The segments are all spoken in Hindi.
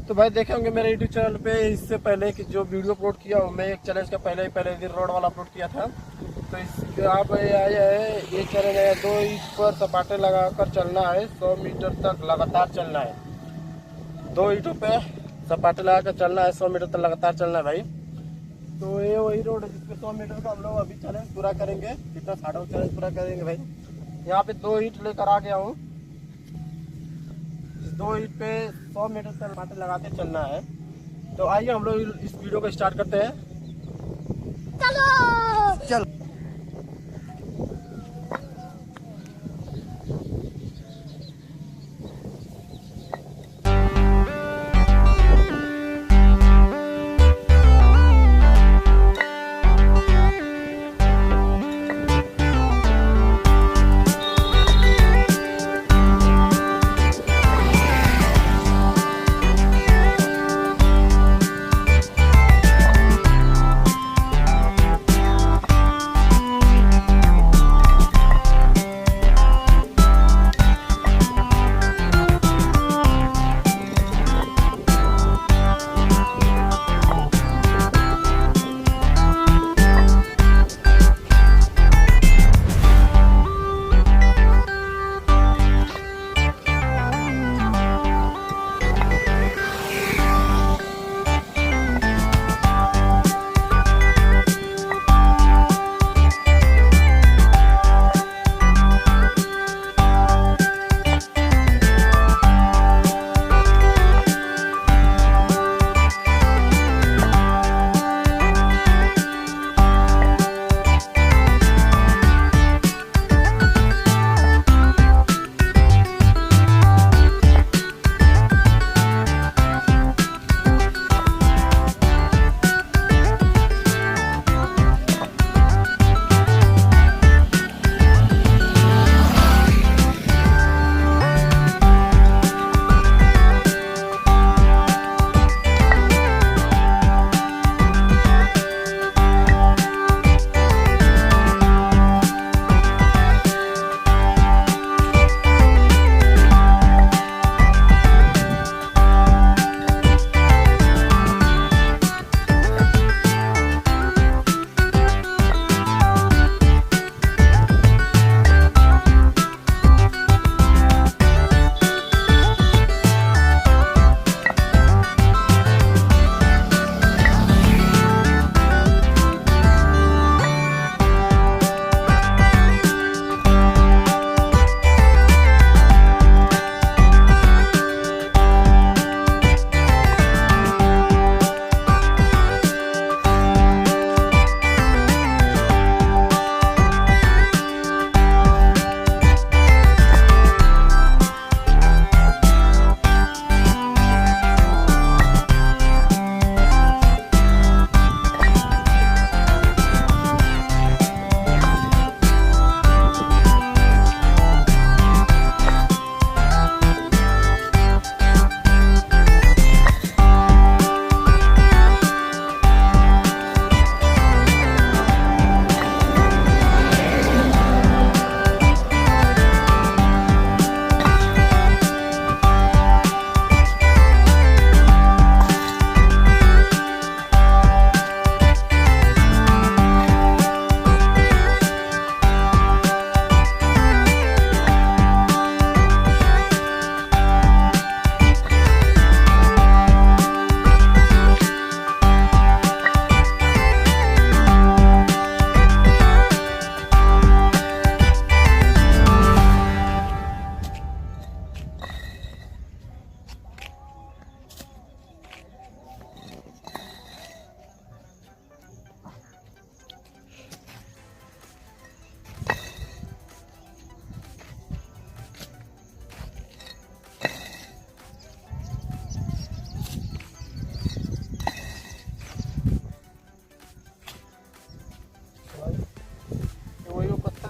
तो भाई देखे होंगे मेरे यूट्यूब चैनल पे इससे पहले कि जो वीडियो अपलोड किया हूँ मैं एक चैलेंज का पहले दिन रोड वाला अपलोड किया था। तो इस यहाँ पे आया है ये चैलेंज है 2 ईंट पर सपाटे लगाकर चलना है, 100 मीटर तक लगातार चलना है। 2 ईंटों पे सपाटे लगाकर चलना है, 100 मीटर तक लगातार चलना है भाई। तो ये वही रोड है जिसपे 100 मीटर का हम लोग अभी चैलेंज पूरा करेंगे, कितना 60 चैलेंज पूरा करेंगे भाई। यहाँ पे 2 ईंट लेकर आ गया हूँ, 2 ईंट पे 100 मीटर तक सपाटे लगाते चलना है। तो आइए हम लोग इस वीडियो को स्टार्ट करते हैं। चलो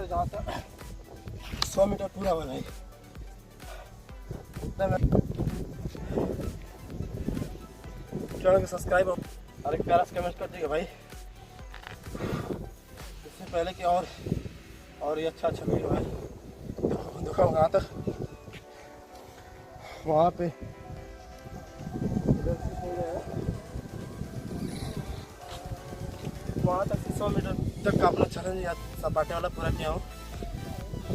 जहाँ तक 100 मीटर पूरा हुआ भाई। चैनल को सब्सक्राइब और एक प्यारा सा कमेंट कर दीजिएगा भाई, इससे पहले कि और ये अच्छा वीडियो है दिखाऊंगा। वहाँ तक वहाँ पे वहाँ तक 100 मीटर तक का अपना चैलेंज या सपाटे वाला पूरा किया हूँ।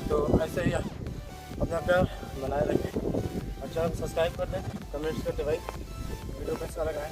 तो ऐसे ही अपना प्यार बनाए रखें और चैनल सब्सक्राइब कर दें, कमेंट्स कर दें भाई वीडियो कैसा लगा है।